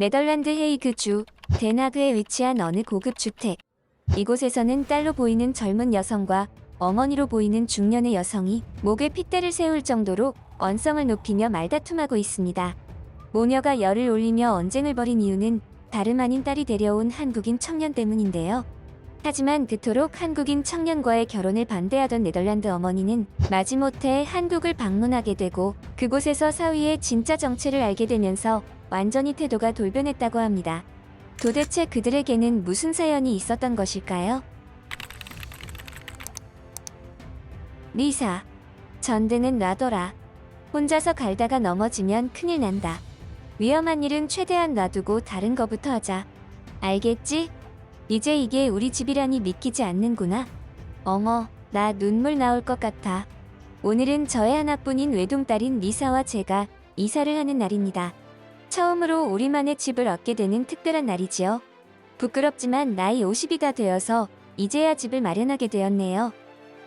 네덜란드 헤이그 주 데나그에 위치한 어느 고급 주택. 이곳에서는 딸로 보이는 젊은 여성과 어머니로 보이는 중년의 여성이 목에 핏대를 세울 정도로 언성을 높이며 말다툼하고 있습니다. 모녀가 열을 올리며 언쟁을 벌인 이유는 다름 아닌 딸이 데려온 한국인 청년 때문인데요. 하지만 그토록 한국인 청년과의 결혼을 반대하던 네덜란드 어머니는 마지못해 한국을 방문하게 되고 그곳에서 사위의 진짜 정체를 알게 되면서 완전히 태도가 돌변했다고 합니다. 도대체 그들에게는 무슨 사연이 있었던 것일까요? 리사. 전등은 놔둬라. 혼자서 갈다가 넘어지면 큰일 난다. 위험한 일은 최대한 놔두고 다른 거부터 하자. 알겠지? 이제 이게 우리 집이라니 믿기지 않는구나. 어머, 나 눈물 나올 것 같아. 오늘은 저의 하나뿐인 외동딸인 리사와 제가 이사를 하는 날입니다. 처음으로 우리만의 집을 얻게 되는 특별한 날이지요. 부끄럽지만 나이 50이 다 되어서 이제야 집을 마련하게 되었네요.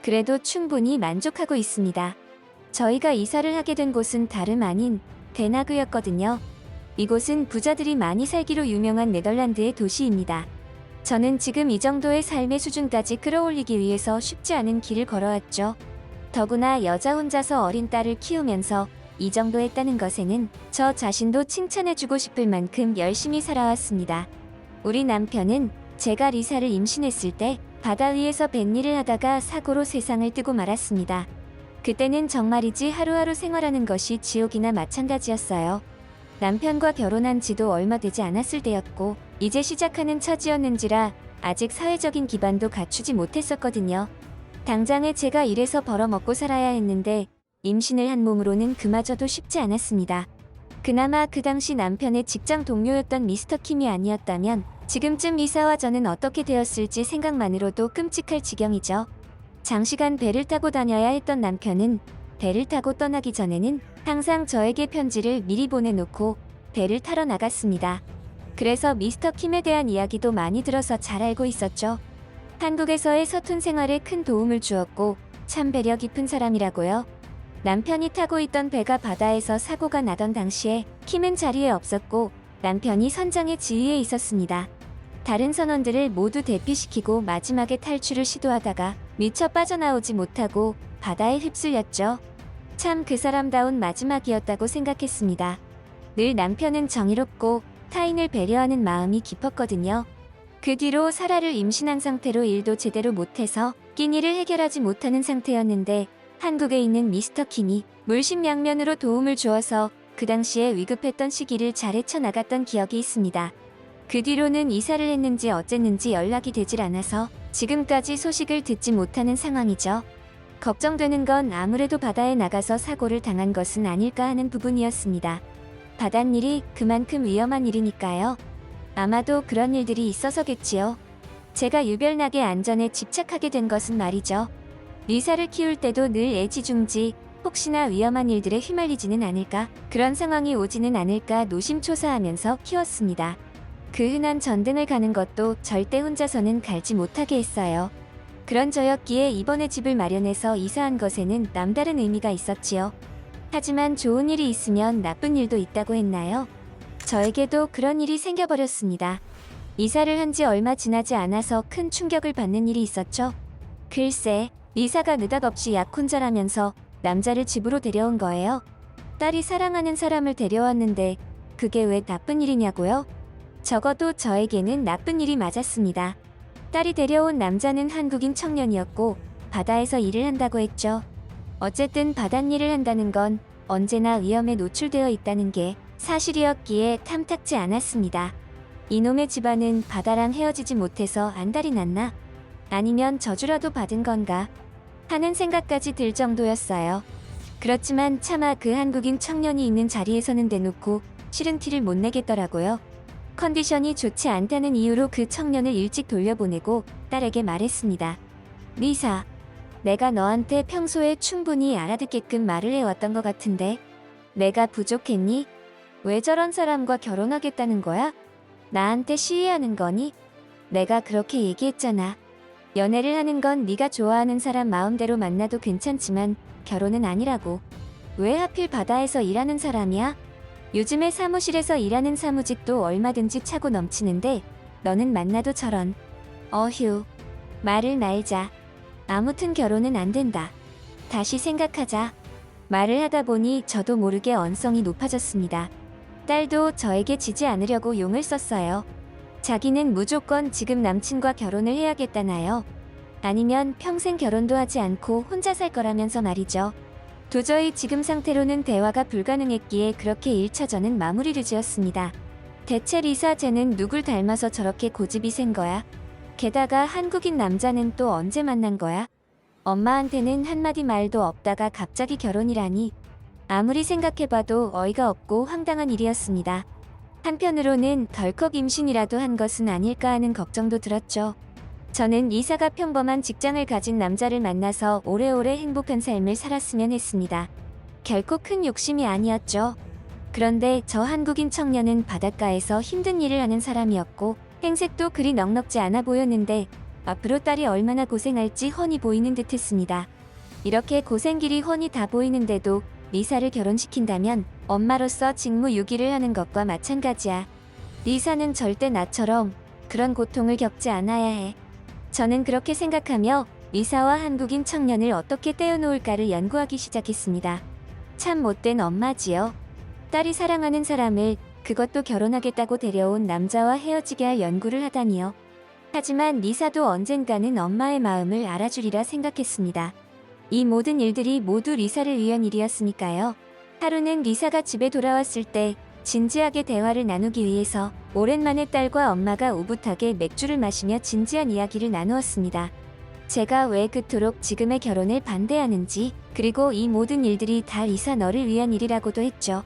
그래도 충분히 만족하고 있습니다. 저희가 이사를 하게 된 곳은 다름 아닌 데나그였거든요. 이곳은 부자들이 많이 살기로 유명한 네덜란드의 도시입니다. 저는 지금 이 정도의 삶의 수준까지 끌어올리기 위해서 쉽지 않은 길을 걸어왔죠. 더구나 여자 혼자서 어린 딸을 키우면서 이 정도 했다는 것에는 저 자신도 칭찬해주고 싶을 만큼 열심히 살아왔습니다. 우리 남편은 제가 리사를 임신했을 때 바다 위에서 뱃일을 하다가 사고로 세상을 뜨고 말았습니다. 그때는 정말이지 하루하루 생활하는 것이 지옥이나 마찬가지였어요. 남편과 결혼한 지도 얼마 되지 않았을 때였고 이제 시작하는 처지였는지라 아직 사회적인 기반도 갖추지 못했었거든요. 당장에 제가 일해서 벌어먹고 살아야 했는데 임신을 한 몸으로는 그마저도 쉽지 않았습니다. 그나마 그 당시 남편의 직장 동료였던 미스터 킴이 아니었다면 지금쯤 리사와 저는 어떻게 되었을지 생각만으로도 끔찍할 지경이죠. 장시간 배를 타고 다녀야 했던 남편은 배를 타고 떠나기 전에는 항상 저에게 편지를 미리 보내놓고 배를 타러 나갔습니다. 그래서 미스터 킴에 대한 이야기도 많이 들어서 잘 알고 있었죠. 한국에서의 서툰 생활에 큰 도움을 주었고 참 배려 깊은 사람이라고요. 남편이 타고 있던 배가 바다에서 사고가 나던 당시에 킴은 자리에 없었고 남편이 선장의 지휘에 있었습니다. 다른 선원들을 모두 대피시키고 마지막에 탈출을 시도하다가 미처 빠져나오지 못하고 바다에 휩쓸렸죠. 참 그 사람다운 마지막이었다고 생각했습니다. 늘 남편은 정의롭고 타인을 배려하는 마음이 깊었거든요. 그 뒤로 사라를 임신한 상태로 일도 제대로 못해서 끼니를 해결하지 못하는 상태였는데 한국에 있는 미스터 킴이 물심양면으로 도움을 주어서 그 당시에 위급했던 시기를 잘 헤쳐나갔던 기억이 있습니다. 그 뒤로는 이사를 했는지 어쨌는지 연락이 되질 않아서 지금까지 소식을 듣지 못하는 상황이죠. 걱정되는 건 아무래도 바다에 나가서 사고를 당한 것은 아닐까 하는 부분이었습니다. 바닷일이 그만큼 위험한 일이니까요. 아마도 그런 일들이 있어서겠지요. 제가 유별나게 안전에 집착하게 된 것은 말이죠. 리사를 키울 때도 늘 애지중지 혹시나 위험한 일들에 휘말리지는 않을까, 그런 상황이 오지는 않을까 노심초사하면서 키웠습니다. 그 흔한 전등을 가는 것도 절대 혼자서는 갈지 못하게 했어요. 그런 저였기에 이번에 집을 마련해서 이사한 것에는 남다른 의미가 있었지요. 하지만 좋은 일이 있으면 나쁜 일도 있다고 했나요? 저에게도 그런 일이 생겨버렸습니다. 이사를 한 지 얼마 지나지 않아서 큰 충격을 받는 일이 있었죠. 글쎄, 리사가 느닷없이 약혼자라면서 남자를 집으로 데려온 거예요. 딸이 사랑하는 사람을 데려왔는데 그게 왜 나쁜 일이냐고요? 적어도 저에게는 나쁜 일이 맞았습니다. 딸이 데려온 남자는 한국인 청년이었고 바다에서 일을 한다고 했죠. 어쨌든 바닷일을 한다는 건 언제나 위험에 노출되어 있다는 게 사실이었기에 탐탁지 않았습니다. 이놈의 집안은 바다랑 헤어지지 못해서 안달이 났나? 아니면 저주라도 받은 건가? 하는 생각까지 들 정도였어요. 그렇지만 차마 그 한국인 청년이 있는 자리에서는 대놓고 싫은 티를 못 내겠더라고요. 컨디션이 좋지 않다는 이유로 그 청년을 일찍 돌려보내고 딸에게 말했습니다. 리사, 내가 너한테 평소에 충분히 알아듣게끔 말을 해왔던 것 같은데 내가 부족했니? 왜 저런 사람과 결혼하겠다는 거야? 나한테 시위하는 거니? 내가 그렇게 얘기했잖아. 연애를 하는 건 네가 좋아하는 사람 마음대로 만나도 괜찮지만 결혼은 아니라고. 왜 하필 바다에서 일하는 사람이야? 요즘에 사무실에서 일하는 사무직도 얼마든지 차고 넘치는데 너는 만나도 저런. 어휴. 말을 말자. 아무튼 결혼은 안 된다. 다시 생각하자. 말을 하다 보니 저도 모르게 언성이 높아졌습니다. 딸도 저에게 지지 않으려고 용을 썼어요. 자기는 무조건 지금 남친과 결혼을 해야겠다나요? 아니면 평생 결혼도 하지 않고 혼자 살 거라면서 말이죠. 도저히 지금 상태로는 대화가 불가능했기에 그렇게 1차전은 마무리를 지었습니다. 대체 리사 쟤는 누굴 닮아서 저렇게 고집이 센 거야? 게다가 한국인 남자는 또 언제 만난 거야? 엄마한테는 한마디 말도 없다가 갑자기 결혼이라니. 아무리 생각해봐도 어이가 없고 황당한 일이었습니다. 한편으로는 덜컥 임신이라도 한 것은 아닐까 하는 걱정도 들었죠. 저는 리사가 평범한 직장을 가진 남자를 만나서 오래오래 행복한 삶을 살았으면 했습니다. 결코 큰 욕심이 아니었죠. 그런데 저 한국인 청년은 바닷가에서 힘든 일을 하는 사람이었고 행색도 그리 넉넉지 않아 보였는데 앞으로 딸이 얼마나 고생할지 훤히 보이는 듯 했습니다. 이렇게 고생길이 훤히 다 보이는데도 리사를 결혼시킨다면 엄마로서 직무유기를 하는 것과 마찬가지야. 리사는 절대 나처럼 그런 고통을 겪지 않아야 해. 저는 그렇게 생각하며 리사와 한국인 청년을 어떻게 떼어놓을까를 연구하기 시작했습니다. 참 못된 엄마지요. 딸이 사랑하는 사람을, 그것도 결혼하겠다고 데려온 남자와 헤어지게 할 연구를 하다니요. 하지만 리사도 언젠가는 엄마의 마음을 알아주리라 생각했습니다. 이 모든 일들이 모두 리사를 위한 일이었으니까요. 하루는 리사가 집에 돌아왔을 때 진지하게 대화를 나누기 위해서 오랜만에 딸과 엄마가 오붓하게 맥주를 마시며 진지한 이야기를 나누었습니다. 제가 왜 그토록 지금의 결혼을 반대하는지, 그리고 이 모든 일들이 다 리사 너를 위한 일이라고도 했죠.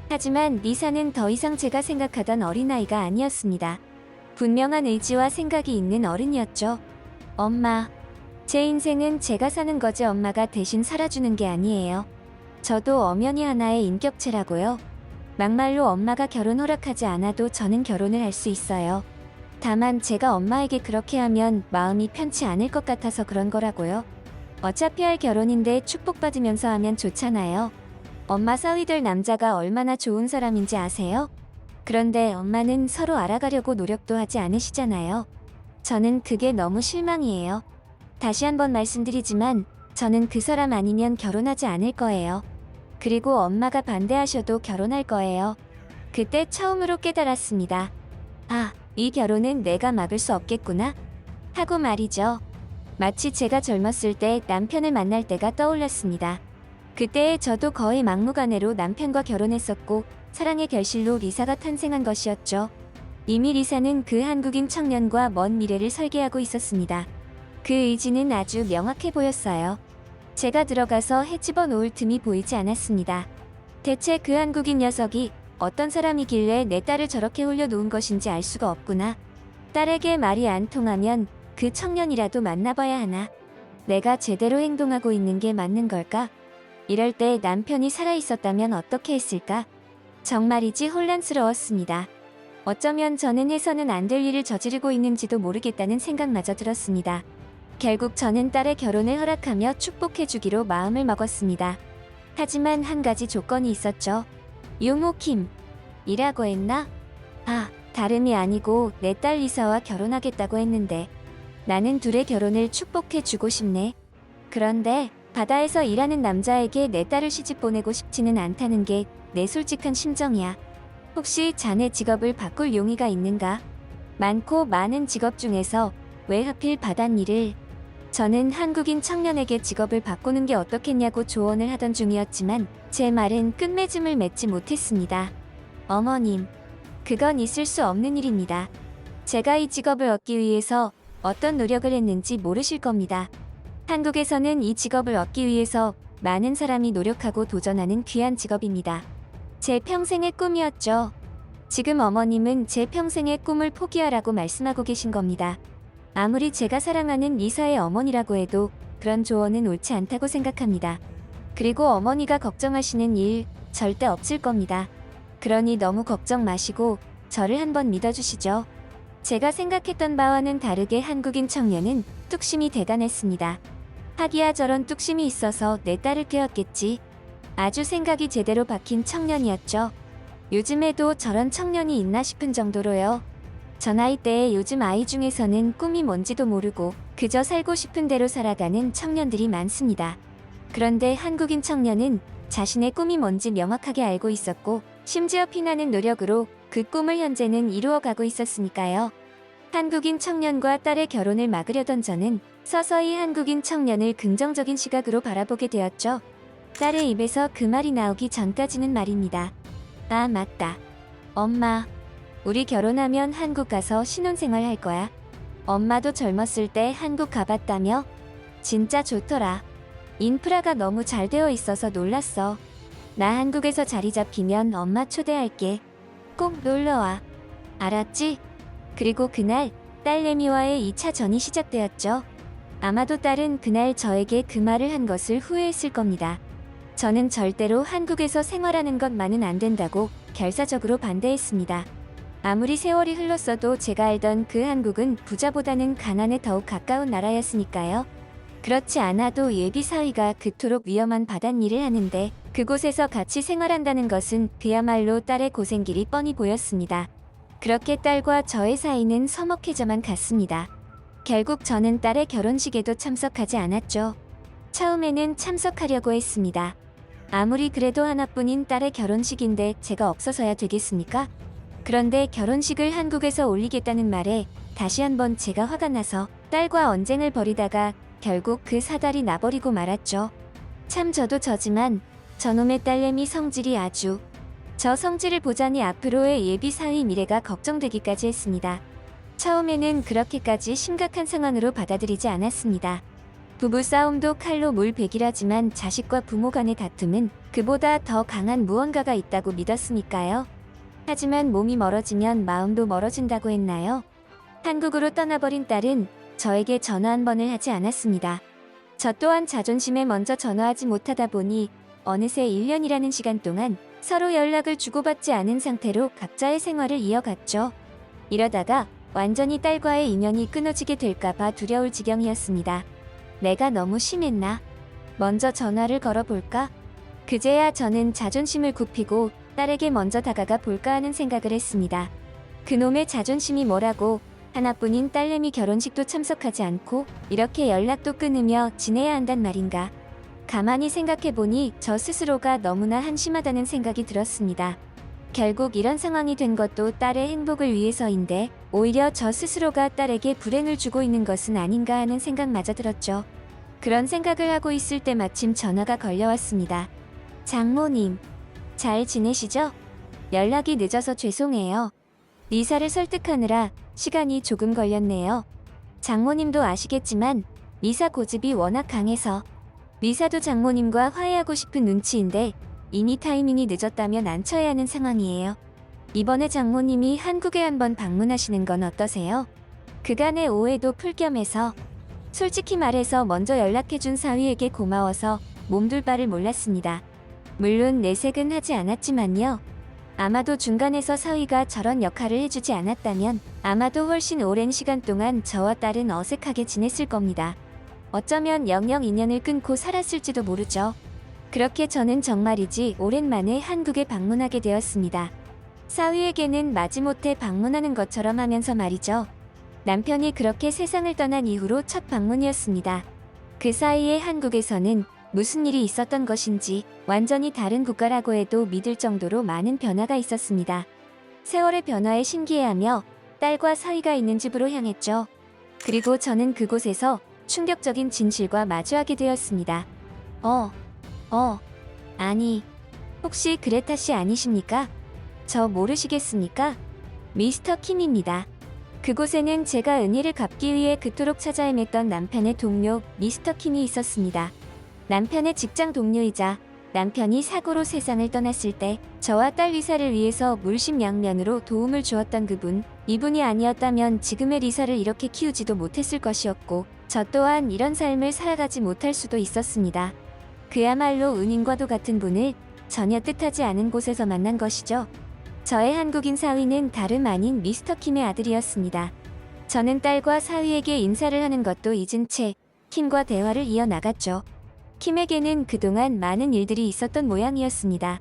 하지만 리사는 더 이상 제가 생각하던 어린아이가 아니었습니다. 분명한 의지와 생각이 있는 어른이었죠. 엄마, 제 인생은 제가 사는 거지 엄마가 대신 살아주는 게 아니에요. 저도 엄연히 하나의 인격체라고요. 막말로 엄마가 결혼 허락하지 않아도 저는 결혼을 할 수 있어요. 다만 제가 엄마에게 그렇게 하면 마음이 편치 않을 것 같아서 그런 거라고요. 어차피 할 결혼인데 축복받으면서 하면 좋잖아요. 엄마 사위들 남자가 얼마나 좋은 사람인지 아세요? 그런데 엄마는 서로 알아가려고 노력도 하지 않으시잖아요. 저는 그게 너무 실망이에요. 다시 한번 말씀드리지만 저는 그 사람 아니면 결혼하지 않을 거예요. 그리고 엄마가 반대하셔도 결혼할 거예요. 그때 처음으로 깨달았습니다. 아, 이 결혼은 내가 막을 수 없겠구나 하고 말이죠. 마치 제가 젊었을 때 남편을 만날 때가 떠올랐습니다. 그때의 저도 거의 막무가내로 남편과 결혼했었고 사랑의 결실로 리사가 탄생한 것이었죠. 이미 리사는 그 한국인 청년과 먼 미래를 설계하고 있었습니다. 그 의지는 아주 명확해 보였어요. 제가 들어가서 헤집어 놓을 틈이 보이지 않았습니다. 대체 그 한국인 녀석이 어떤 사람이길래 내 딸을 저렇게 홀려놓은 것인지 알 수가 없구나. 딸에게 말이 안 통하면 그 청년이라도 만나봐야 하나. 내가 제대로 행동하고 있는 게 맞는 걸까? 이럴 때 남편이 살아있었다면 어떻게 했을까? 정말이지 혼란스러웠습니다. 어쩌면 저는 해서는 안 될 일을 저지르고 있는지도 모르겠다는 생각마저 들었습니다. 결국 저는 딸의 결혼을 허락하며 축복해주기로 마음을 먹었습니다. 하지만 한 가지 조건이 있었죠. 용호 킴이라고 했나? 아, 다름이 아니고 내 딸 리사와 결혼하겠다고 했는데 나는 둘의 결혼을 축복해주고 싶네. 그런데 바다에서 일하는 남자에게 내 딸을 시집 보내고 싶지는 않다는 게 내 솔직한 심정이야. 혹시 자네 직업을 바꿀 용의가 있는가? 많고 많은 직업 중에서 왜 하필 바닷일을? 저는 한국인 청년에게 직업을 바꾸는 게 어떻겠냐고 조언을 하던 중이었지만 제 말은 끝맺음을 맺지 못했습니다. 어머님, 그건 있을 수 없는 일입니다. 제가 이 직업을 얻기 위해서 어떤 노력을 했는지 모르실 겁니다. 한국에서는 이 직업을 얻기 위해서 많은 사람이 노력하고 도전하는 귀한 직업입니다. 제 평생의 꿈이었죠. 지금 어머님은 제 평생의 꿈을 포기하라고 말씀하고 계신 겁니다. 아무리 제가 사랑하는 리사의 어머니라고 해도 그런 조언은 옳지 않다고 생각합니다. 그리고 어머니가 걱정하시는 일 절대 없을 겁니다. 그러니 너무 걱정 마시고 저를 한번 믿어주시죠. 제가 생각했던 바와는 다르게 한국인 청년은 뚝심이 대단했습니다. 하기야 저런 뚝심이 있어서 내 딸을 깨웠겠지. 아주 생각이 제대로 박힌 청년이었죠. 요즘에도 저런 청년이 있나 싶은 정도로요. 저 나이대에 요즘 아이 중에서는 꿈이 뭔지도 모르고 그저 살고 싶은 대로 살아가는 청년들이 많습니다. 그런데 한국인 청년은 자신의 꿈이 뭔지 명확하게 알고 있었고 심지어 피나는 노력으로 그 꿈을 현재는 이루어가고 있었으니까요. 한국인 청년과 딸의 결혼을 막으려던 저는 서서히 한국인 청년을 긍정적인 시각으로 바라보게 되었죠. 딸의 입에서 그 말이 나오기 전까지는 말입니다. 아, 맞다. 엄마, 우리 결혼하면 한국 가서 신혼생활 할 거야. 엄마도 젊었을 때 한국 가봤다며? 진짜 좋더라. 인프라가 너무 잘 되어 있어서 놀랐어. 나 한국에서 자리 잡히면 엄마 초대할게. 꼭 놀러와. 알았지? 그리고 그날 딸내미와의 2차 전이 시작되었죠. 아마도 딸은 그날 저에게 그 말을 한 것을 후회했을 겁니다. 저는 절대로 한국에서 생활하는 것만은 안 된다고 결사적으로 반대했습니다. 아무리 세월이 흘렀어도 제가 알던 그 한국은 부자보다는 가난에 더욱 가까운 나라였으니까요. 그렇지 않아도 예비 사위가 그토록 위험한 바닷일을 하는데 그곳에서 같이 생활한다는 것은 그야말로 딸의 고생길이 뻔히 보였습니다. 그렇게 딸과 저의 사이는 서먹해져만 갔습니다. 결국 저는 딸의 결혼식에도 참석하지 않았죠. 처음에는 참석하려고 했습니다. 아무리 그래도 하나뿐인 딸의 결혼식인데 제가 없어서야 되겠습니까? 그런데 결혼식을 한국에서 올리겠다는 말에 다시 한번 제가 화가 나서 딸과 언쟁을 벌이다가 결국 그 사달이 나버리고 말았죠. 참 저도 저지만 저놈의 딸내미 성질이 아주... 저 성질을 보자니 앞으로의 예비 사위 미래가 걱정되기까지 했습니다. 처음에는 그렇게까지 심각한 상황으로 받아들이지 않았습니다. 부부싸움도 칼로 물베기라지만 자식과 부모 간의 다툼은 그보다 더 강한 무언가가 있다고 믿었으니까요. 하지만 몸이 멀어지면 마음도 멀어진다고 했나요? 한국으로 떠나버린 딸은 저에게 전화 한 번을 하지 않았습니다. 저 또한 자존심에 먼저 전화하지 못하다 보니 어느새 1년이라는 시간 동안 서로 연락을 주고받지 않은 상태로 각자의 생활을 이어갔죠. 이러다가 완전히 딸과의 인연이 끊어지게 될까봐 두려울 지경이었습니다. 내가 너무 심했나? 먼저 전화를 걸어볼까? 그제야 저는 자존심을 굽히고 딸에게 먼저 다가가 볼까 하는 생각을 했습니다. 그놈의 자존심이 뭐라고 하나뿐인 딸내미 결혼식도 참석하지 않고 이렇게 연락도 끊으며 지내야 한단 말인가. 가만히 생각해보니 저 스스로가 너무나 한심하다는 생각이 들었습니다. 결국 이런 상황이 된 것도 딸의 행복을 위해서인데 오히려 저 스스로가 딸에게 불행을 주고 있는 것은 아닌가 하는 생각마저 들었죠. 그런 생각을 하고 있을 때 마침 전화가 걸려왔습니다. 장모님, 잘 지내시죠? 연락이 늦어서 죄송해요. 리사를 설득하느라 시간이 조금 걸렸네요. 장모님도 아시겠지만 리사 고집이 워낙 강해서 리사도 장모님과 화해하고 싶은 눈치인데 이미 타이밍이 늦었다면 안 쳐야 하는 상황이에요. 이번에 장모님이 한국에 한번 방문하시는 건 어떠세요? 그간의 오해도 풀 겸해서 솔직히 말해서 먼저 연락해준 사위에게 고마워서 몸둘 바를 몰랐습니다. 물론 내색은 하지 않았지만요. 아마도 중간에서 사위가 저런 역할을 해주지 않았다면 아마도 훨씬 오랜 시간 동안 저와 딸은 어색하게 지냈을 겁니다. 어쩌면 영영 인연을 끊고 살았을지도 모르죠. 그렇게 저는 정말이지 오랜만에 한국에 방문하게 되었습니다. 사위에게는 마지못해 방문하는 것처럼 하면서 말이죠. 남편이 그렇게 세상을 떠난 이후로 첫 방문이었습니다. 그 사이에 한국에서는 무슨 일이 있었던 것인지 완전히 다른 국가라고 해도 믿을 정도로 많은 변화가 있었습니다. 세월의 변화에 신기해하며 딸과 사위가 있는 집으로 향했죠. 그리고 저는 그곳에서 충격적인 진실과 마주하게 되었습니다. 아니, 혹시 그레타 씨 아니십니까? 저 모르시겠습니까? 미스터 킴입니다. 그곳에는 제가 은혜를 갚기 위해 그토록 찾아 헤맸던 남편의 동료 미스터 킴이 있었습니다. 남편의 직장 동료이자 남편이 사고로 세상을 떠났을 때 저와 딸 리사를 위해서 물심양면으로 도움을 주었던 그분, 이분이 아니었다면 지금의 리사를 이렇게 키우지도 못했을 것이었고 저 또한 이런 삶을 살아가지 못할 수도 있었습니다. 그야말로 은인과도 같은 분을 전혀 뜻하지 않은 곳에서 만난 것이죠. 저의 한국인 사위는 다름 아닌 미스터 킴의 아들이었습니다. 저는 딸과 사위에게 인사를 하는 것도 잊은 채 킴과 대화를 이어나갔죠. 킴에게는 그동안 많은 일들이 있었던 모양이었습니다.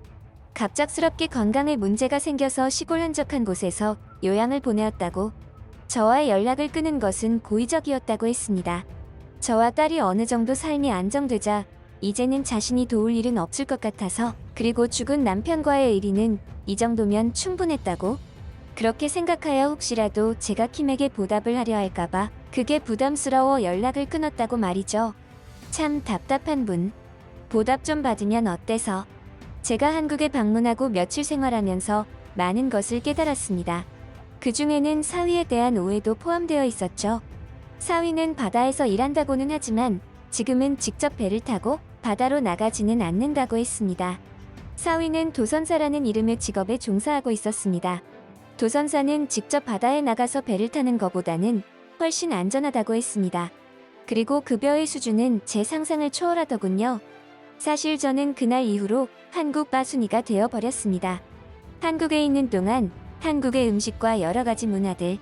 갑작스럽게 건강에 문제가 생겨서 시골 한적한 곳에서 요양을 보내었다고. 저와의 연락을 끊은 것은 고의적이었다고 했습니다. 저와 딸이 어느 정도 삶이 안정되자 이제는 자신이 도울 일은 없을 것 같아서, 그리고 죽은 남편과의 의리는 이 정도면 충분했다고. 그렇게 생각하여 혹시라도 제가 킴에게 보답을 하려 할까봐 그게 부담스러워 연락을 끊었다고 말이죠. 참 답답한 분. 보답 좀 받으면 어때서? 제가 한국에 방문하고 며칠 생활하면서 많은 것을 깨달았습니다. 그 중에는 사위에 대한 오해도 포함되어 있었죠. 사위는 바다에서 일한다고는 하지만 지금은 직접 배를 타고 바다로 나가지는 않는다고 했습니다. 사위는 도선사라는 이름의 직업에 종사하고 있었습니다. 도선사는 직접 바다에 나가서 배를 타는 것보다는 훨씬 안전하다고 했습니다. 그리고 급여의 수준은 제 상상을 초월하더군요. 사실 저는 그날 이후로 한국 빠순이가 되어버렸습니다. 한국에 있는 동안 한국의 음식과 여러 가지 문화들,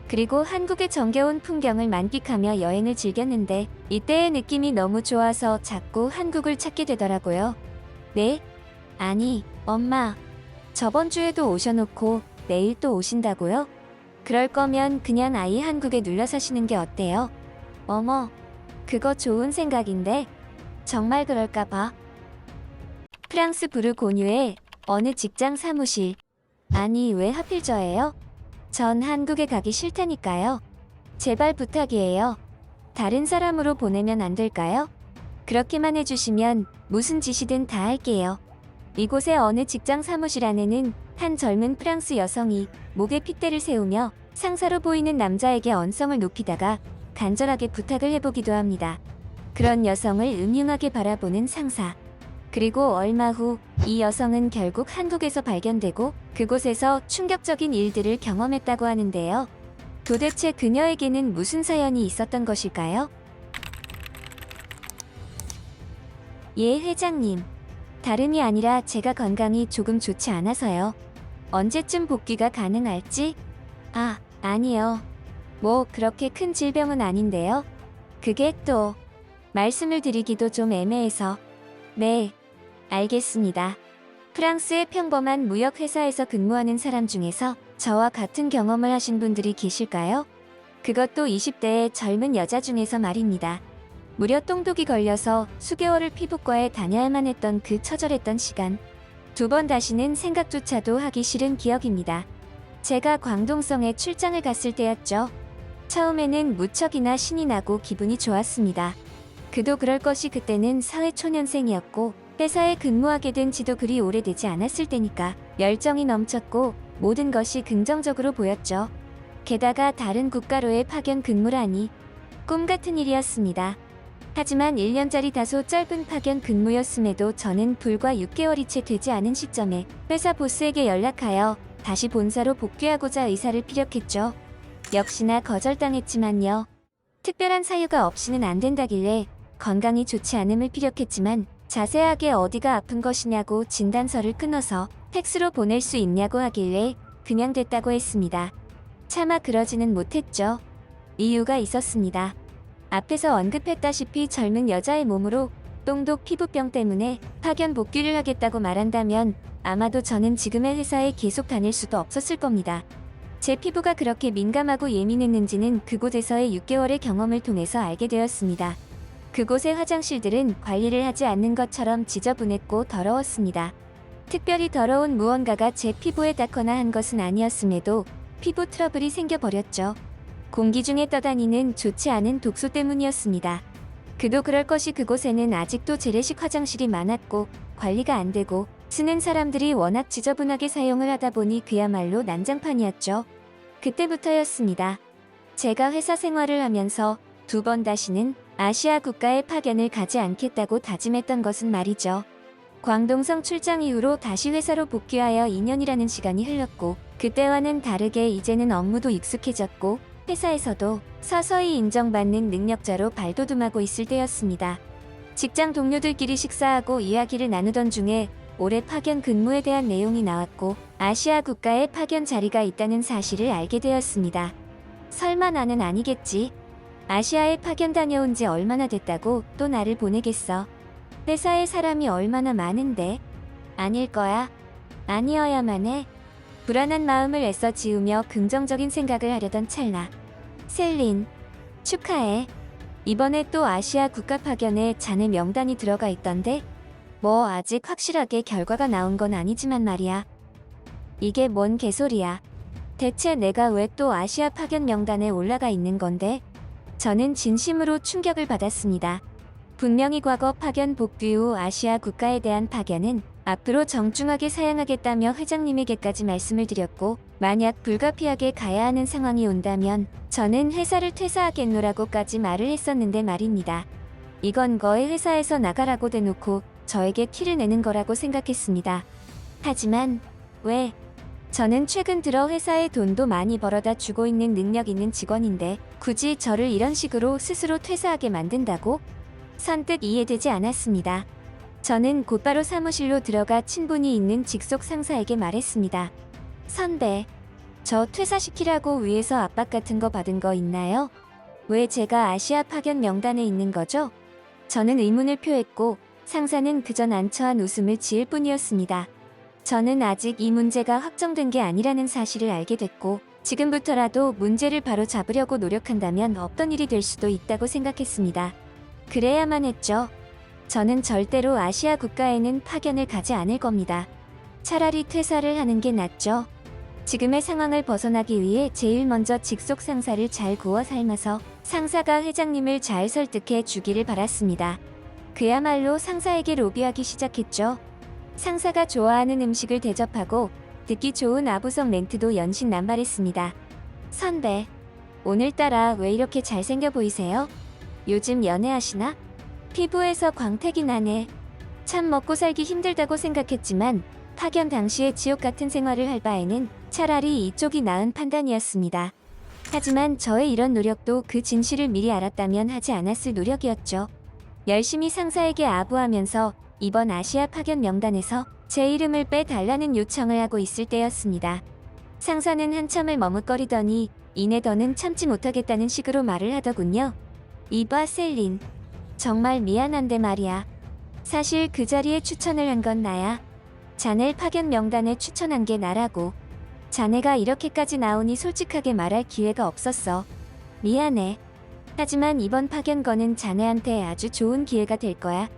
그리고 한국의 정겨운 풍경을 만끽하며 여행을 즐겼는데 이때의 느낌이 너무 좋아서 자꾸 한국을 찾게 되더라고요. 네? 아니, 엄마. 저번 주에도 오셔놓고 내일 또 오신다고요? 그럴 거면 그냥 아예 한국에 눌러 사시는 게 어때요? 어머, 그거 좋은 생각인데 정말 그럴까 봐. 프랑스 부르고뉴의 어느 직장 사무실. 아니, 왜 하필 저예요? 전 한국에 가기 싫다니까요. 제발 부탁이에요. 다른 사람으로 보내면 안 될까요? 그렇게만 해주시면 무슨 짓이든 다 할게요. 이곳의 어느 직장 사무실 안에는 한 젊은 프랑스 여성이 목에 핏대를 세우며 상사로 보이는 남자에게 언성을 높이다가 간절하게 부탁을 해보기도 합니다. 그런 여성을 음흉하게 바라보는 상사. 그리고 얼마 후 이 여성은 결국 한국에서 발견되고 그곳에서 충격적인 일들을 경험했다고 하는데요. 도대체 그녀에게는 무슨 사연이 있었던 것일까요? 예, 회장님. 다름이 아니라 제가 건강이 조금 좋지 않아서요. 언제쯤 복귀가 가능할지? 아, 아니요. 뭐 그렇게 큰 질병은 아닌데요. 그게 또 말씀을 드리기도 좀 애매해서. 네, 알겠습니다. 프랑스의 평범한 무역회사에서 근무하는 사람 중에서 저와 같은 경험을 하신 분들이 계실까요? 그것도 20대의 젊은 여자 중에서 말입니다. 무려 똥독이 걸려서 수개월을 피부과에 다녀야만 했던 그 처절했던 시간. 2번 다시는 생각조차도 하기 싫은 기억입니다. 제가 광동성에 출장을 갔을 때였죠. 처음에는 무척이나 신이 나고 기분이 좋았습니다. 그도 그럴 것이 그때는 사회초년생이었고 회사에 근무하게 된 지도 그리 오래되지 않았을 때니까 열정이 넘쳤고 모든 것이 긍정적으로 보였죠. 게다가 다른 국가로의 파견 근무라니 꿈같은 일이었습니다. 하지만 1년짜리 다소 짧은 파견 근무였음에도 저는 불과 6개월이 채 되지 않은 시점에 회사 보스에게 연락하여 다시 본사로 복귀하고자 의사를 피력했죠. 역시나 거절당했지만요. 특별한 사유가 없이는 안 된다길래 건강이 좋지 않음을 피력했지만 자세하게 어디가 아픈 것이냐고 진단서를 끊어서 팩스로 보낼 수 있냐고 하길래 그냥 됐다고 했습니다. 차마 그러지는 못했죠. 이유가 있었습니다. 앞에서 언급했다시피 젊은 여자의 몸으로 똥독 피부병 때문에 파견 복귀를 하겠다고 말한다면 아마도 저는 지금의 회사에 계속 다닐 수도 없었을 겁니다. 제 피부가 그렇게 민감하고 예민했는지는 그곳에서의 6개월의 경험을 통해서 알게 되었습니다. 그곳의 화장실들은 관리를 하지 않는 것처럼 지저분했고 더러웠습니다. 특별히 더러운 무언가가 제 피부에 닿거나 한 것은 아니었음에도 피부 트러블이 생겨버렸죠. 공기 중에 떠다니는 좋지 않은 독소 때문이었습니다. 그도 그럴 것이 그곳에는 아직도 재래식 화장실이 많았고 관리가 안 되고 쓰는 사람들이 워낙 지저분하게 사용을 하다 보니 그야말로 난장판이었죠. 그때부터였습니다. 제가 회사 생활을 하면서 2번 다시는 아시아 국가에 파견을 가지 않겠다고 다짐했던 것은 말이죠. 광동성 출장 이후로 다시 회사로 복귀하여 2년이라는 시간이 흘렀고 그때와는 다르게 이제는 업무도 익숙해졌고 회사에서도 서서히 인정받는 능력자로 발돋움하고 있을 때였습니다. 직장 동료들끼리 식사하고 이야기를 나누던 중에 올해 파견 근무에 대한 내용이 나왔고 아시아 국가에 파견 자리가 있다는 사실을 알게 되었습니다. 설마 나는 아니겠지? 아시아에 파견 다녀온 지 얼마나 됐다고 또 나를 보내겠어. 회사에 사람이 얼마나 많은데? 아닐 거야. 아니어야만 해. 불안한 마음을 애써 지우며 긍정적인 생각을 하려던 찰나. 셀린, 축하해. 이번에 또 아시아 국가 파견에 자네 명단이 들어가 있던데? 뭐 아직 확실하게 결과가 나온 건 아니지만 말이야. 이게 뭔 개소리야. 대체 내가 왜 또 아시아 파견 명단에 올라가 있는 건데? 저는 진심으로 충격을 받았습니다. 분명히 과거 파견 복귀 후 아시아 국가에 대한 파견은 앞으로 정중하게 사양하겠다며 회장님에게까지 말씀을 드렸고, 만약 불가피하게 가야 하는 상황이 온다면 저는 회사를 퇴사하겠노라고까지 말을 했었는데 말입니다. 이건 거의 회사에서 나가라고 대놓고 저에게 티를 내는 거라고 생각했습니다. 하지만 왜? 저는 최근 들어 회사에 돈도 많이 벌어다 주고 있는 능력 있는 직원인데 굳이 저를 이런 식으로 스스로 퇴사하게 만든다고? 선뜻 이해되지 않았습니다. 저는 곧바로 사무실로 들어가 친분이 있는 직속 상사에게 말했습니다. 선배, 저 퇴사시키라고 위에서 압박 같은 거 받은 거 있나요? 왜 제가 아시아 파견 명단에 있는 거죠? 저는 의문을 표했고 상사는 그저 난처한 웃음을 지을 뿐이었습니다. 저는 아직 이 문제가 확정된 게 아니라는 사실을 알게 됐고 지금부터라도 문제를 바로 잡으려고 노력한다면 없던 일이 될 수도 있다고 생각했습니다. 그래야만 했죠. 저는 절대로 아시아 국가에는 파견을 가지 않을 겁니다. 차라리 퇴사를 하는 게 낫죠. 지금의 상황을 벗어나기 위해 제일 먼저 직속 상사를 잘 구워 삶아서 상사가 회장님을 잘 설득해 주기를 바랐습니다. 그야말로 상사에게 로비하기 시작했죠. 상사가 좋아하는 음식을 대접하고 듣기 좋은 아부성 멘트도 연신난발했습니다. 선배, 오늘따라 왜 이렇게 잘생겨 보이세요? 요즘 연애하시나? 피부에서 광택이 나네. 참 먹고 살기 힘들다고 생각했지만 파견 당시의 지옥 같은 생활을 할 바에는 차라리 이쪽이 나은 판단이었습니다. 하지만 저의 이런 노력도 그 진실을 미리 알았다면 하지 않았을 노력이었죠. 열심히 상사에게 아부하면서 이번 아시아 파견 명단에서 제 이름을 빼달라는 요청을 하고 있을 때였습니다. 상사는 한참을 머뭇거리더니 이내 더는 참지 못하겠다는 식으로 말을 하더군요. 이봐 셀린, 정말 미안한데 말이야. 사실 그 자리에 추천을 한 건 나야. 자네 파견 명단에 추천한 게 나라고. 자네가 이렇게까지 나오니 솔직하게 말할 기회가 없었어. 미안해. 하지만 이번 파견권은 자네한테 아주 좋은 기회가 될 거야.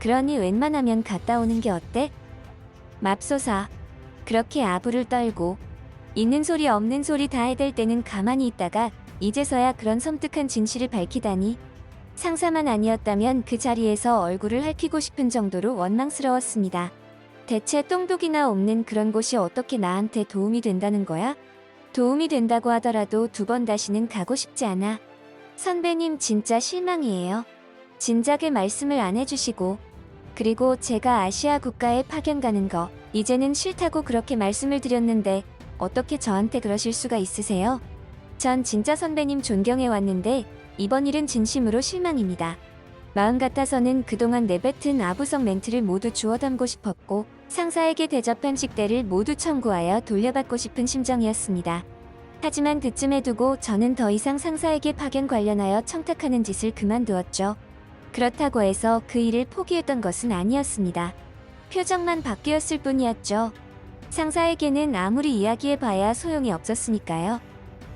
그러니 웬만하면 갔다 오는 게 어때? 맙소사. 그렇게 아부를 떨고 있는 소리 없는 소리 다 해댈 때는 가만히 있다가 이제서야 그런 섬뜩한 진실을 밝히다니. 상사만 아니었다면 그 자리에서 얼굴을 핥히고 싶은 정도로 원망스러웠습니다. 대체 똥독이나 없는 그런 곳이 어떻게 나한테 도움이 된다는 거야? 도움이 된다고 하더라도 두 번 다시는 가고 싶지 않아. 선배님 진짜 실망이에요. 진작에 말씀을 안 해주시고. 그리고 제가 아시아 국가에 파견 가는 거 이제는 싫다고 그렇게 말씀을 드렸는데 어떻게 저한테 그러실 수가 있으세요? 전 진짜 선배님 존경해왔는데 이번 일은 진심으로 실망입니다. 마음 같아서는 그동안 내뱉은 아부성 멘트를 모두 주워 담고 싶었고 상사에게 대접한 식대를 모두 청구하여 돌려받고 싶은 심정이었습니다. 하지만 그쯤에 두고 저는 더 이상 상사에게 파견 관련하여 청탁하는 짓을 그만두었죠. 그렇다고 해서 그 일을 포기했던 것은 아니었습니다. 표정만 바뀌었을 뿐이었죠. 상사에게는 아무리 이야기해봐야 소용이 없었으니까요.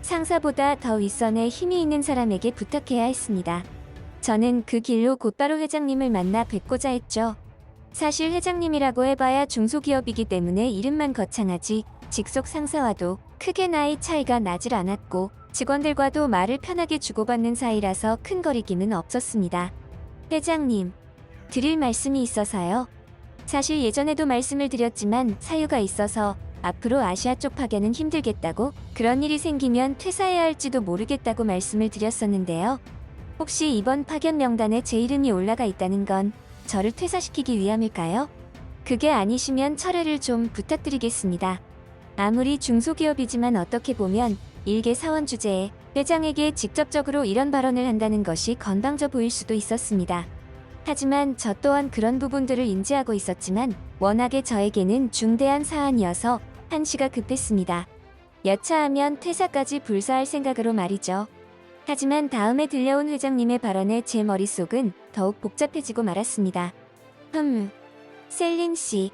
상사보다 더 윗선에 힘이 있는 사람에게 부탁해야 했습니다. 저는 그 길로 곧바로 회장님을 만나 뵙고자 했죠. 사실 회장님이라고 해봐야 중소기업이기 때문에 이름만 거창하지 직속 상사와도 크게 나이 차이가 나질 않았고 직원들과도 말을 편하게 주고받는 사이라서 큰 거리낌은 없었습니다. 회장님, 드릴 말씀이 있어서요. 사실 예전에도 말씀을 드렸지만 사유가 있어서 앞으로 아시아 쪽 파견은 힘들겠다고, 그런 일이 생기면 퇴사해야 할지도 모르겠다고 말씀을 드렸었는데요. 혹시 이번 파견 명단에 제 이름이 올라가 있다는 건 저를 퇴사시키기 위함일까요? 그게 아니시면 철회를 좀 부탁드리겠습니다. 아무리 중소기업이지만 어떻게 보면 일개 사원 주제에 회장에게 직접적으로 이런 발언을 한다는 것이 건방져 보일 수도 있었습니다. 하지만 저 또한 그런 부분들을 인지하고 있었지만 워낙에 저에게는 중대한 사안이어서 한시가 급했습니다. 여차하면 퇴사까지 불사할 생각으로 말이죠. 하지만 다음에 들려온 회장님의 발언에 제 머릿속은 더욱 복잡해지고 말았습니다. 셀린 씨,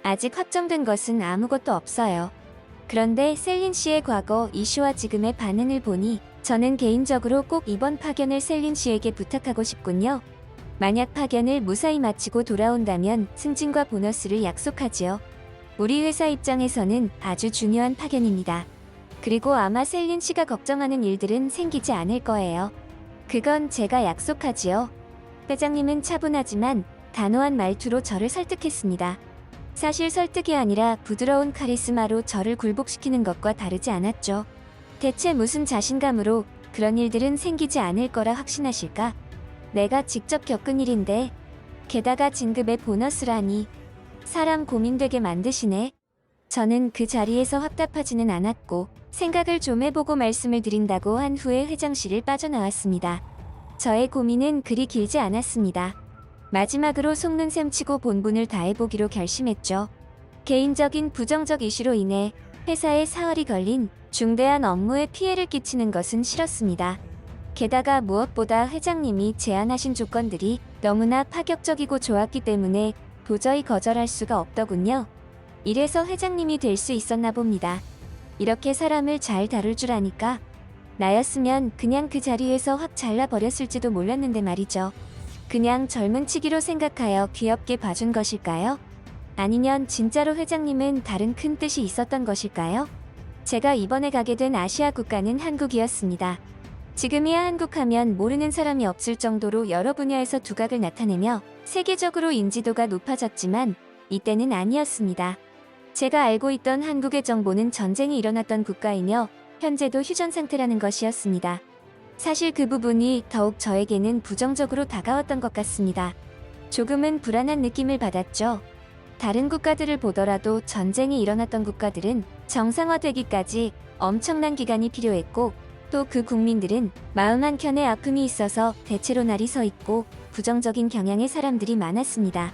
아직 확정된 것은 아무것도 없어요. 그런데 셀린 씨의 과거 이슈와 지금의 반응을 보니 저는 개인적으로 꼭 이번 파견을 셀린 씨에게 부탁하고 싶군요. 만약 파견을 무사히 마치고 돌아온다면 승진과 보너스를 약속하지요. 우리 회사 입장에서는 아주 중요한 파견입니다. 그리고 아마 셀린 씨가 걱정하는 일들은 생기지 않을 거예요. 그건 제가 약속하지요. 회장님은 차분하지만 단호한 말투로 저를 설득했습니다. 사실 설득이 아니라 부드러운 카리스마로 저를 굴복시키는 것과 다르지 않았죠. 대체 무슨 자신감으로 그런 일들은 생기지 않을 거라 확신하실까? 내가 직접 겪은 일인데, 게다가 진급의 보너스라니. 사람 고민되게 만드시네. 저는 그 자리에서 확답하지는 않았고 생각을 좀 해보고 말씀을 드린다고 한 후에 회장실을 빠져나왔습니다. 저의 고민은 그리 길지 않았습니다. 마지막으로 속는 셈 치고 본분을 다해보기로 결심했죠. 개인적인 부정적 이슈로 인해 회사에 사활이 걸린 중대한 업무에 피해를 끼치는 것은 싫었습니다. 게다가 무엇보다 회장님이 제안하신 조건들이 너무나 파격적이고 좋았기 때문에 도저히 거절할 수가 없더군요. 이래서 회장님이 될 수 있었나 봅니다. 이렇게 사람을 잘 다룰 줄 아니까. 나였으면 그냥 그 자리에서 확 잘라버렸을지도 몰랐는데 말이죠. 그냥 젊은 치기로 생각하여 귀엽게 봐준 것일까요? 아니면 진짜로 회장님은 다른 큰 뜻이 있었던 것일까요? 제가 이번에 가게 된 아시아 국가는 한국이었습니다. 지금이야 한국 하면 모르는 사람이 없을 정도로 여러 분야에서 두각을 나타내며 세계적으로 인지도가 높아졌지만 이때는 아니었습니다. 제가 알고 있던 한국의 정보는 전쟁이 일어났던 국가이며 현재도 휴전 상태라는 것이었습니다. 사실 그 부분이 더욱 저에게는 부정적으로 다가왔던 것 같습니다. 조금은 불안한 느낌을 받았죠. 다른 국가들을 보더라도 전쟁이 일어났던 국가들은 정상화되기까지 엄청난 기간이 필요했고 또 그 국민들은 마음 한켠에 아픔이 있어서 대체로 날이 서 있고 부정적인 경향의 사람들이 많았습니다.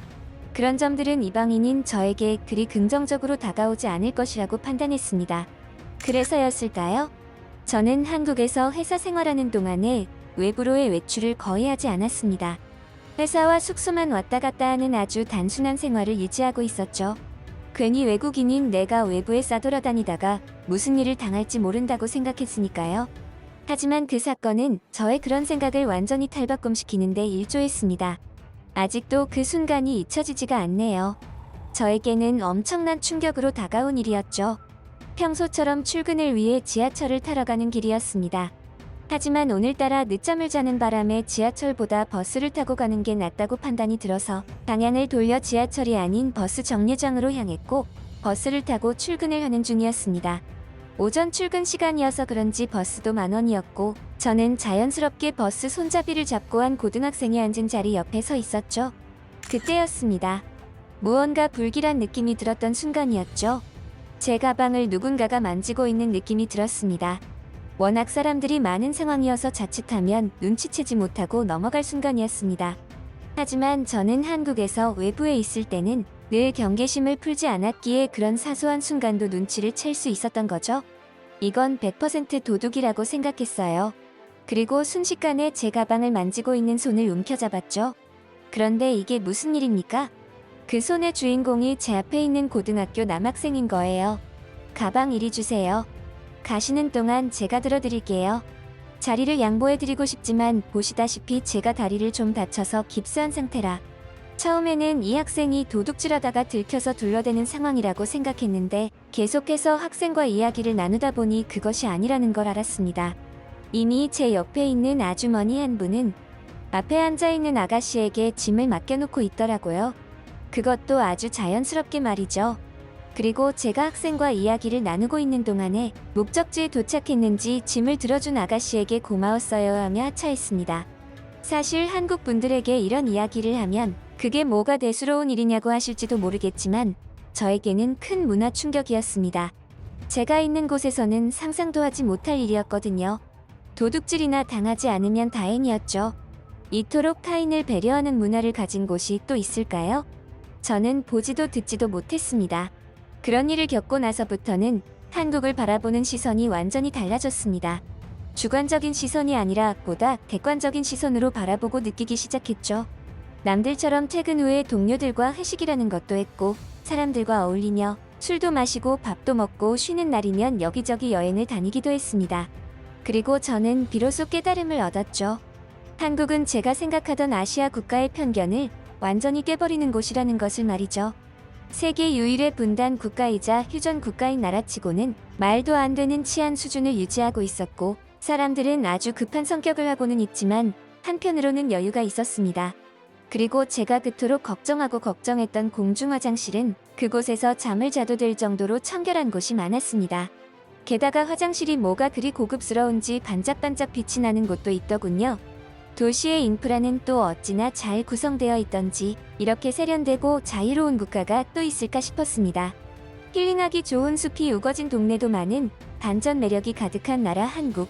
그런 점들은 이방인인 저에게 그리 긍정적으로 다가오지 않을 것이라고 판단했습니다. 그래서였을까요? 저는 한국에서 회사 생활하는 동안에 외부로의 외출을 거의 하지 않았습니다. 회사와 숙소만 왔다 갔다 하는 아주 단순한 생활을 유지하고 있었죠. 괜히 외국인인 내가 외부에 싸돌아다니다가 무슨 일을 당할지 모른다고 생각했으니까요. 하지만 그 사건은 저의 그런 생각을 완전히 탈바꿈시키는데 일조했습니다. 아직도 그 순간이 잊혀지지가 않네요. 저에게는 엄청난 충격으로 다가온 일이었죠. 평소처럼 출근을 위해 지하철을 타러 가는 길이었습니다. 하지만 오늘따라 늦잠을 자는 바람에 지하철보다 버스를 타고 가는 게 낫다고 판단이 들어서 방향을 돌려 지하철이 아닌 버스 정류장으로 향했고 버스를 타고 출근을 하는 중이었습니다. 오전 출근 시간이어서 그런지 버스도 10,000원이었고 저는 자연스럽게 버스 손잡이를 잡고 한 고등학생이 앉은 자리 옆에 서 있었죠. 그때였습니다. 무언가 불길한 느낌이 들었던 순간이었죠. 제 가방을 누군가가 만지고 있는 느낌이 들었습니다. 워낙 사람들이 많은 상황이어서 자칫하면 눈치채지 못하고 넘어갈 순간이었습니다. 하지만 저는 한국에서 외부에 있을 때는 늘 경계심을 풀지 않았기에 그런 사소한 순간도 눈치를 챌 수 있었던 거죠. 이건 100% 도둑이라고 생각했어요. 그리고 순식간에 제 가방을 만지고 있는 손을 움켜잡았죠. 그런데 이게 무슨 일입니까? 그 손의 주인공이 제 앞에 있는 고등학교 남학생인 거예요. 가방 이리 주세요. 가시는 동안 제가 들어드릴게요. 자리를 양보해드리고 싶지만 보시다시피 제가 다리를 좀 다쳐서 깁스한 상태라. 처음에는 이 학생이 도둑질하다가 들켜서 둘러대는 상황이라고 생각했는데 계속해서 학생과 이야기를 나누다 보니 그것이 아니라는 걸 알았습니다. 이미 제 옆에 있는 아주머니 한 분은 앞에 앉아있는 아가씨에게 짐을 맡겨놓고 있더라고요. 그것도 아주 자연스럽게 말이죠. 그리고 제가 학생과 이야기를 나누고 있는 동안에 목적지에 도착했는지 짐을 들어준 아가씨에게 고마웠어요 하며 하차했습니다. 사실 한국 분들에게 이런 이야기를 하면 그게 뭐가 대수로운 일이냐고 하실지도 모르겠지만 저에게는 큰 문화 충격이었습니다. 제가 있는 곳에서는 상상도 하지 못할 일이었거든요. 도둑질이나 당하지 않으면 다행이었죠. 이토록 타인을 배려하는 문화를 가진 곳이 또 있을까요? 저는 보지도 듣지도 못했습니다. 그런 일을 겪고 나서부터는 한국을 바라보는 시선이 완전히 달라졌습니다. 주관적인 시선이 아니라 보다 객관적인 시선으로 바라보고 느끼기 시작했죠. 남들처럼 퇴근 후에 동료들과 회식이라는 것도 했고 사람들과 어울리며 술도 마시고 밥도 먹고 쉬는 날이면 여기저기 여행을 다니기도 했습니다. 그리고 저는 비로소 깨달음을 얻었죠. 한국은 제가 생각하던 아시아 국가의 편견을 완전히 깨버리는 곳이라는 것을 말이죠. 세계 유일의 분단 국가이자 휴전 국가인 나라치고는 말도 안 되는 치안 수준을 유지하고 있었고, 사람들은 아주 급한 성격을 하고는 있지만 한편으로는 여유가 있었습니다. 그리고 제가 그토록 걱정하고 걱정했던 공중화장실은 그곳에서 잠을 자도 될 정도로 청결한 곳이 많았습니다. 게다가 화장실이 뭐가 그리 고급스러운지 반짝반짝 빛이 나는 곳도 있더군요. 도시의 인프라는 또 어찌나 잘 구성되어 있던지 이렇게 세련되고 자유로운 국가가 또 있을까 싶었습니다. 힐링하기 좋은 숲이 우거진 동네도 많은 반전 매력이 가득한 나라 한국.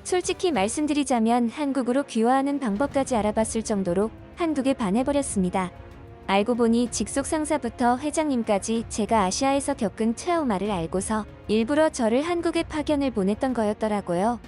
솔직히 말씀드리자면 한국으로 귀화하는 방법까지 알아봤을 정도로 한국에 반해버렸습니다. 알고 보니 직속 상사부터 회장님까지 제가 아시아에서 겪은 트라우마를 알고서 일부러 저를 한국에 파견을 보냈던 거였더라고요.